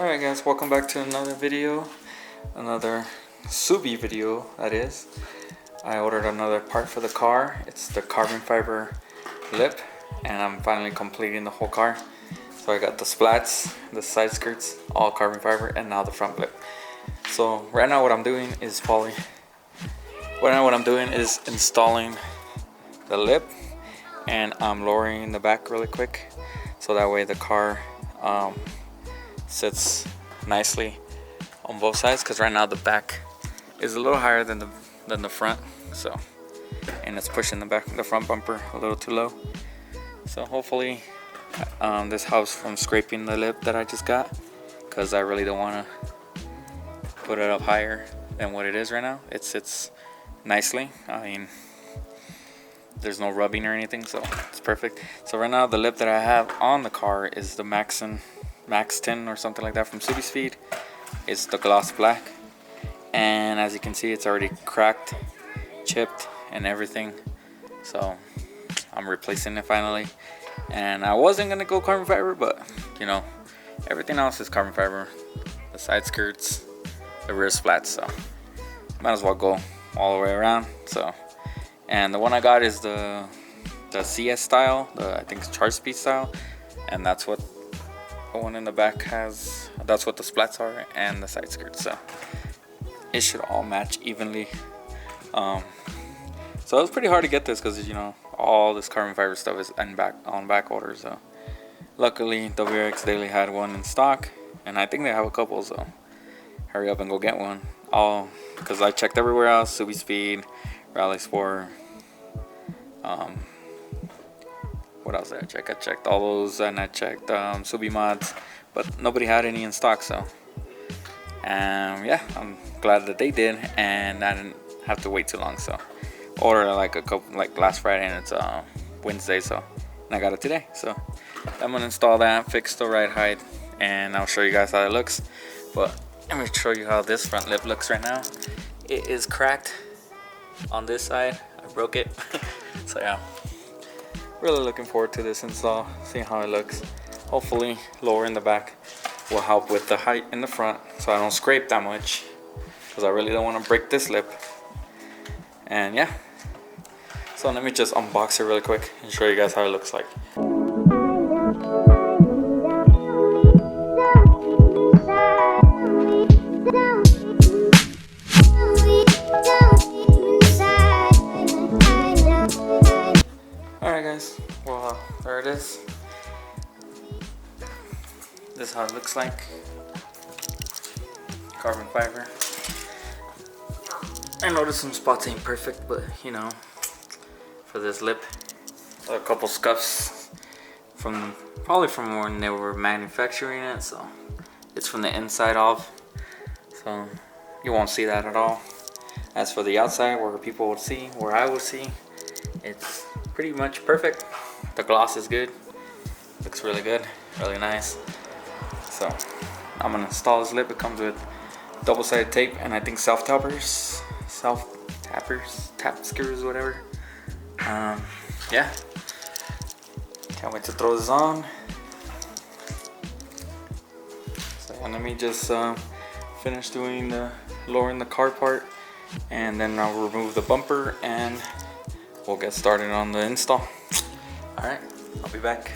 Alright guys, welcome back to another video. Another Subi video, that is. I ordered another part for the car. It's the carbon fiber lip, and I'm finally completing the whole car. So I got the splats, the side skirts, all carbon fiber, and now the front lip. So right now what I'm doing is installing the lip, and I'm lowering the back really quick so that way the car sits nicely on both sides, because right now the back is a little higher than the front, so, and it's pushing the front bumper a little too low. So hopefully this helps from scraping the lip that I just got, because I really don't want to put it up higher than what it is right now. It sits nicely. I mean, there's no rubbing or anything, so it's perfect. So right now the lip that I have on the car is the Max 10 or something like that from City Speed. It's the gloss black, and as you can see, it's already cracked, chipped, and everything. So I'm replacing it finally. And I wasn't gonna go carbon fiber, but you know, everything else is carbon fiber. The side skirts, the rear splats, so might as well go all the way around. So, and the one I got is the CS style, I think it's charge speed style, and that's what the one in the back has. That's what the splats are, and the side skirts. So it should all match evenly. So it was pretty hard to get this because, you know, all this carbon fiber stuff is on back order. So luckily wrxdaily had one in stock, and I think they have a couple. So hurry up and go get one. Because I checked everywhere else: Subi Speed, Rally Sport. What else did I check? I checked all those, and I checked Subi Mods, but nobody had any in stock. So yeah, I'm glad that they did, and I didn't have to wait too long. So ordered like last Friday, and it's Wednesday, so, and I got it today. So I'm gonna install that, fix the ride height, and I'll show you guys how it looks. But let me show you how this front lip looks right now. It is cracked on this side. I broke it. So yeah, really looking forward to this install, seeing how it looks. Hopefully lowering the back will help with the height in the front, so I don't scrape that much, because I really don't want to break this lip. And yeah, so let me just unbox it really quick and show you guys how it looks like. Alright guys, well, there it is. This is how it looks like. Carbon fiber. I noticed some spots ain't perfect, but you know, for this lip, a couple scuffs probably from when they were manufacturing it, so it's from the inside off, so you won't see that at all. As for the outside, where people would see, where I would see, it's pretty much perfect. The gloss is good, looks really good, really nice. So I'm gonna install this lip. It comes with double-sided tape, and I think tap screws, whatever. Yeah, can't wait to throw this on. So let me just finish doing lowering the car part, and then I'll remove the bumper, and we'll get started on the install. All right, I'll be back.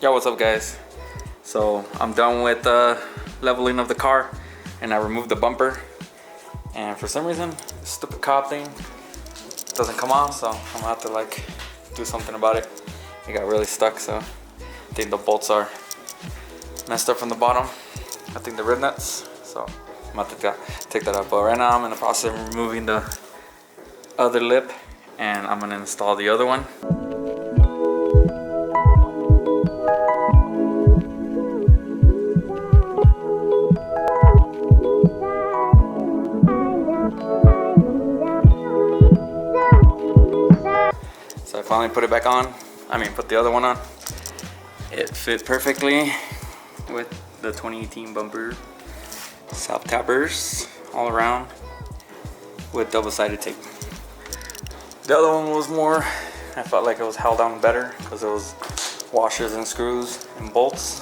Yo, what's up guys? So I'm done with leveling of the car, and I removed the bumper, and for some reason the stupid cob thing doesn't come off, so I'm gonna have to like do something about it. It got really stuck, so I think the bolts are messed up from the bottom. I think the rib nuts, so I'm gonna have to take that out. But right now I'm in the process of removing the other lip, and I'm gonna install the other one. finally put it back on. I mean, put the other one on. It fit perfectly with the 2018 bumper. South tappers all around with double-sided tape. The other one was more, I felt like it was held on better because it was washers and screws and bolts.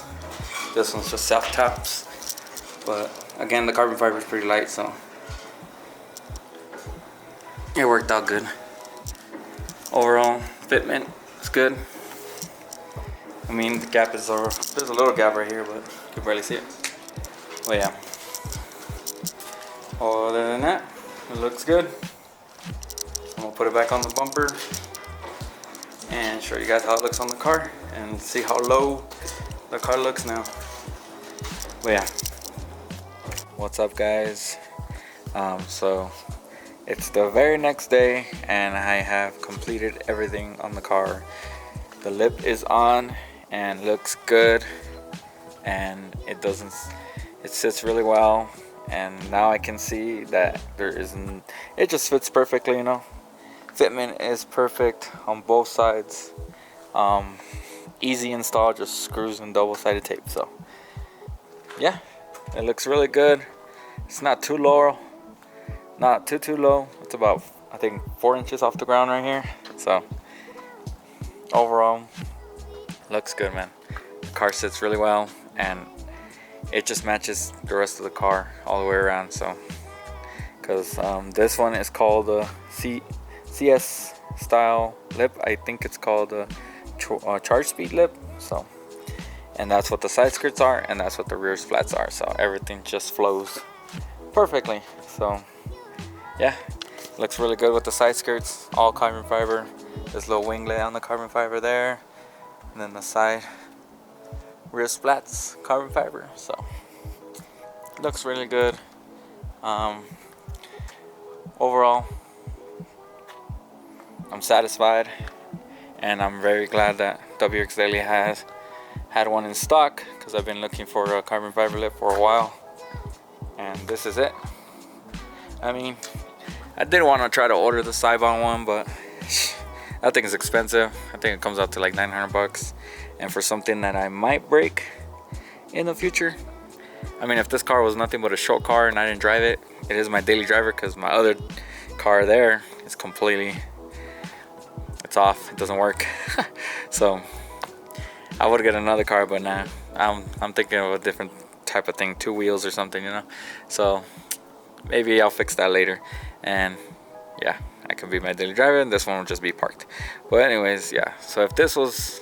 This one's just self taps, but again, the carbon fiber is pretty light, so it worked out good. Overall fitment is good. I mean, the gap is there's a little gap right here, but you can barely see it. But yeah, other than that, it looks good. I'm gonna put it back on the bumper and show you guys how it looks on the car and see how low the car looks now. But yeah, what's up guys? So it's the very next day and I have completed everything on the car. The lip is on and looks good, and it sits really well, and now I can see that it just fits perfectly, you know. Fitment is perfect on both sides. Easy install, just screws and double-sided tape. So yeah, it looks really good. It's not too low, not too low. It's about, I think, 4 inches off the ground right here. So overall, looks good, man. The car sits really well, and it just matches the rest of the car all the way around. So because this one is called the CS style lip. I think it's called a charge speed lip. So, and that's what the side skirts are, and that's what the rear splats are. So everything just flows perfectly. So yeah, looks really good with the side skirts, all carbon fiber. This little winglet on the carbon fiber there, and then the side rear splats carbon fiber. So looks really good. Overall, I'm satisfied, and I'm very glad that wrxdaily has had one in stock, because I've been looking for a carbon fiber lip for a while, and this is it. I mean, I did want to try to order the Sibon one, but that thing is expensive. I think it comes out to like 900 bucks, and for something that I might break in the future. I mean, if this car was nothing but a show car and I didn't drive it, it is my daily driver, because my other car there is completely, it's off, it doesn't work. So I would get another car, but nah, I'm thinking of a different type of thing, 2 wheels or something, you know. So maybe I'll fix that later, and yeah, I can be my daily driver, and this one will just be parked. But anyways, yeah, so if this was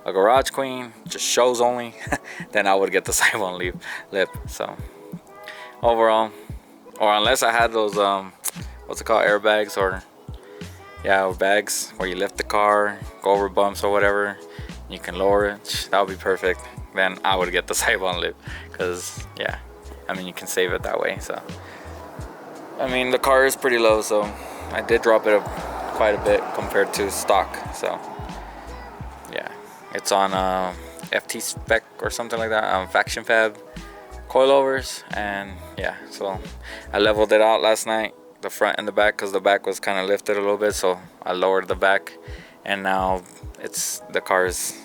a garage queen, just shows only, then I would get the Sibon lip. So overall, or unless I had those what's it called, airbags, or yeah, or bags where you lift the car, go over bumps or whatever, you can lower it, that would be perfect. Then I would get the Sibon lip, because yeah, I mean, you can save it that way. So I mean, the car is pretty low, so I did drop it up quite a bit compared to stock. So yeah, it's on FT spec or something like that, Faction Fab coilovers, and yeah, so I leveled it out last night, the front and the back, because the back was kind of lifted a little bit, so I lowered the back, and now the car is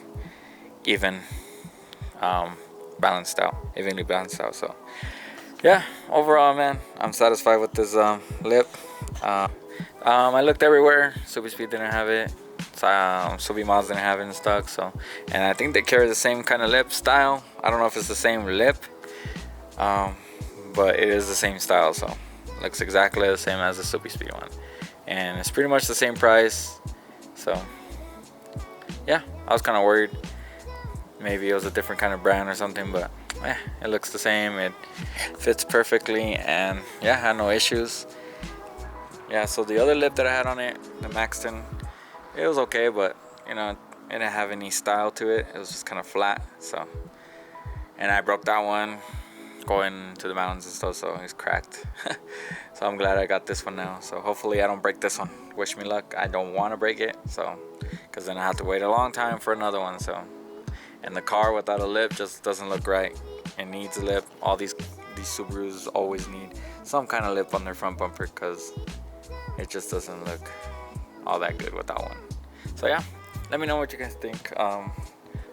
evenly balanced out. So yeah, overall, man, I'm satisfied with this lip. I looked everywhere. Subi Speed didn't have it. Subi Mods didn't have it in stock. So, and I think they carry the same kind of lip style. I don't know if it's the same lip, but it is the same style. So, looks exactly the same as the Subi Speed one, and it's pretty much the same price. So, yeah, I was kind of worried maybe it was a different kind of brand or something, but it looks the same. It fits perfectly, and yeah, I had no issues. Yeah, so the other lip that I had on it, the Maxton, it was okay, but you know, it didn't have any style to it. It was just kind of flat. So, and I broke that one going to the mountains and stuff, so it's cracked. So I'm glad I got this one now. So hopefully I don't break this one. Wish me luck. I don't want to break it, so, because then I have to wait a long time for another one. So, and the car without a lip just doesn't look right. It needs a lip. All these Subarus always need some kind of lip on their front bumper, because it just doesn't look all that good without one. So yeah, let me know what you guys think.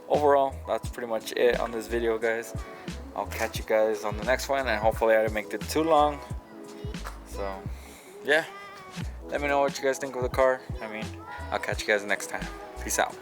Overall, that's pretty much it on this video, guys. I'll catch you guys on the next one, and hopefully I didn't make it too long. So yeah, let me know what you guys think of the car. I mean, I'll catch you guys next time. Peace out.